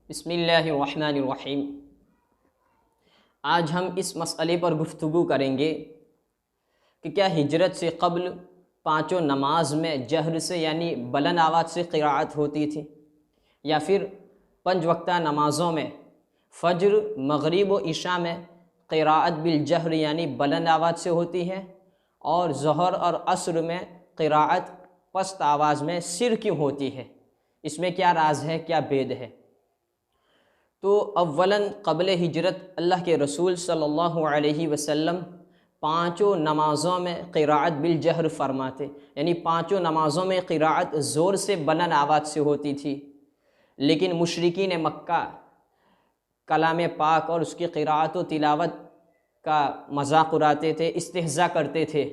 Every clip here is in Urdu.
بسم اللہ الرحمن الرحیم۔ آج ہم اس مسئلے پر گفتگو کریں گے کہ کیا ہجرت سے قبل پانچوں نماز میں جہر سے یعنی بلند آواز سے قراءت ہوتی تھی، یا پھر پنج وقتہ نمازوں میں فجر، مغرب و عشاء میں قراءت بالجہر یعنی بلند آواز سے ہوتی ہے، اور ظہر اور عصر میں قراءت پست آواز میں سر کیوں ہوتی ہے؟ اس میں کیا راز ہے، کیا بید ہے؟ تو اولاً قبل ہجرت اللہ کے رسول صلی اللہ علیہ وسلم پانچوں نمازوں میں قراءت بالجہر فرماتے، یعنی پانچوں نمازوں میں قراءت زور سے بلند آواز سے ہوتی تھی، لیکن مشرکین مکہ کلام پاک اور اس کی قراءت و تلاوت کا مذاق اڑاتے تھے، استہزاء کرتے تھے۔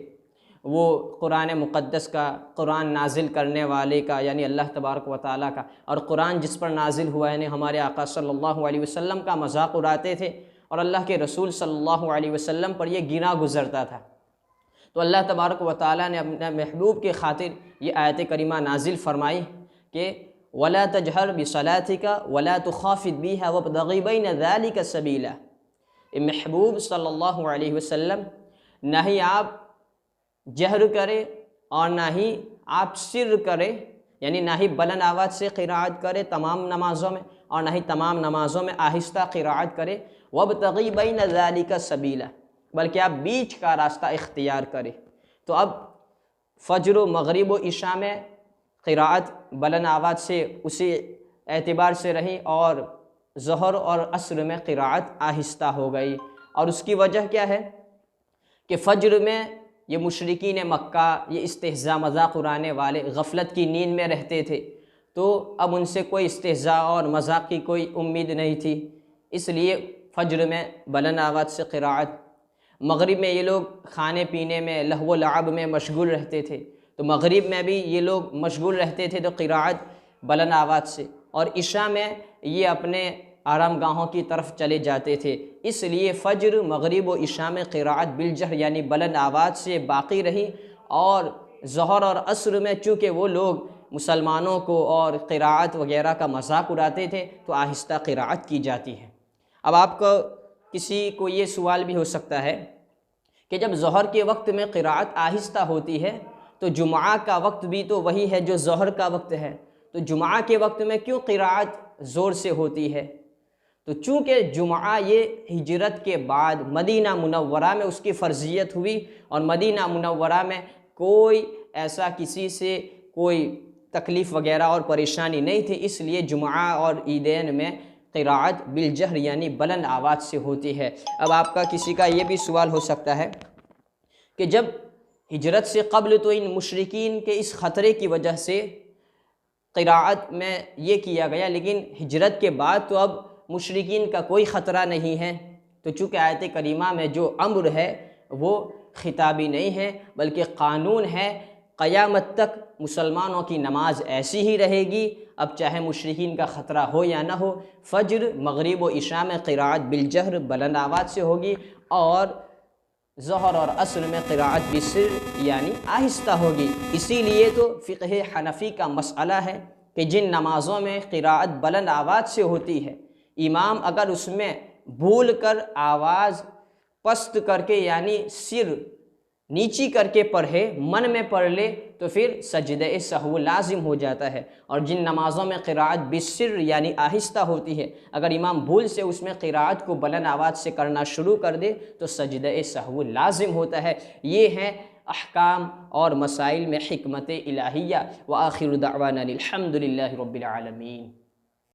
وہ قرآن مقدس کا، قرآن نازل کرنے والے کا یعنی اللہ تبارک و تعالیٰ کا، اور قرآن جس پر نازل ہوا یعنی ہمارے آقا صلی اللہ علیہ وسلم کا مذاق اڑاتے تھے، اور اللہ کے رسول صلی اللہ علیہ وسلم پر یہ گنا گزرتا تھا۔ تو اللہ تبارک و تعالیٰ نے اپنے محبوب کی خاطر یہ آیت کریمہ نازل فرمائی کہ وَلَا تَجْهَرْ بِصَلَاتِكَ وَلَا تُخَافِتْ بِهَا وَابْتَغِ بَيْنَ ذَلِكَ سَبِيلًا۔ محبوب صلی اللہ علیہ وسلم نہ ہی آپ جہر کرے اور نہ ہی آپ سر کرے، یعنی نہ ہی بلند آواز سے قراءت کرے تمام نمازوں میں، اور نہ ہی تمام نمازوں میں آہستہ قراءت کرے، وَابْتَغِ بَيْنَ ذَلِكَ سَبِيلًا، بلکہ آپ بیچ کا راستہ اختیار کرے۔ تو اب فجر و مغرب و عشاء میں قراءت بلند آواز سے اسی اعتبار سے رہی، اور ظہر اور عصر میں قراءت آہستہ ہو گئی۔ اور اس کی وجہ کیا ہے کہ فجر میں یہ مشرکین مکہ، یہ استہزاء مذاق اڑانے والے غفلت کی نیند میں رہتے تھے، تو اب ان سے کوئی استہزاء اور مذاق کی کوئی امید نہیں تھی، اس لیے فجر میں بلند آواز سے قراءت۔ مغرب میں یہ لوگ کھانے پینے میں، لہو و لعب میں مشغول رہتے تھے، تو مغرب میں بھی یہ لوگ مشغول رہتے تھے تو قراءت بلند آواز سے، اور عشاء میں یہ اپنے آرام گاہوں کی طرف چلے جاتے تھے، اس لیے فجر، مغرب و عشاء میں قراءت بالجہر یعنی بلند آواز سے باقی رہی، اور ظہر اور عصر میں چونکہ وہ لوگ مسلمانوں کو اور قراءت وغیرہ کا مذاق اڑاتے تھے تو آہستہ قراءت کی جاتی ہے۔ اب آپ کو کسی کو یہ سوال بھی ہو سکتا ہے کہ جب ظہر کے وقت میں قراءت آہستہ ہوتی ہے تو جمعہ کا وقت بھی تو وہی ہے جو ظہر کا وقت ہے، تو جمعہ کے وقت میں کیوں قراءت زور سے ہوتی ہے؟ تو چونکہ جمعہ یہ ہجرت کے بعد مدینہ منورہ میں اس کی فرضیت ہوئی، اور مدینہ منورہ میں کوئی ایسا کسی سے کوئی تکلیف وغیرہ اور پریشانی نہیں تھی، اس لیے جمعہ اور عیدین میں قراءت بالجہر یعنی بلند آواز سے ہوتی ہے۔ اب آپ کا کسی کا یہ بھی سوال ہو سکتا ہے کہ جب ہجرت سے قبل تو ان مشرکین کے اس خطرے کی وجہ سے قراءت میں یہ کیا گیا، لیکن ہجرت کے بعد تو اب مشرکین کا کوئی خطرہ نہیں ہے، تو چونکہ آیت کریمہ میں جو امر ہے وہ خطابی نہیں ہے بلکہ قانون ہے، قیامت تک مسلمانوں کی نماز ایسی ہی رہے گی، اب چاہے مشرکین کا خطرہ ہو یا نہ ہو، فجر، مغرب و عشاء میں قراءت بالجہر بلند آواز سے ہوگی، اور ظہر اور عصر میں قراءت بالسر یعنی آہستہ ہوگی۔ اسی لیے تو فقہ حنفی کا مسئلہ ہے کہ جن نمازوں میں قراءت بلند آواز سے ہوتی ہے، امام اگر اس میں بھول کر آواز پست کر کے یعنی سر نیچی کر کے پڑھے، من میں پڑھ لے، تو پھر سجدہ سہو لازم ہو جاتا ہے۔ اور جن نمازوں میں قراءت بالسر یعنی آہستہ ہوتی ہے، اگر امام بھول سے اس میں قراءت کو بلند آواز سے کرنا شروع کر دے تو سجدہ سہو لازم ہوتا ہے۔ یہ ہیں احکام اور مسائل میں حکمت الہیہ۔ وآخر دعوانا الحمد للہ رب العالمین۔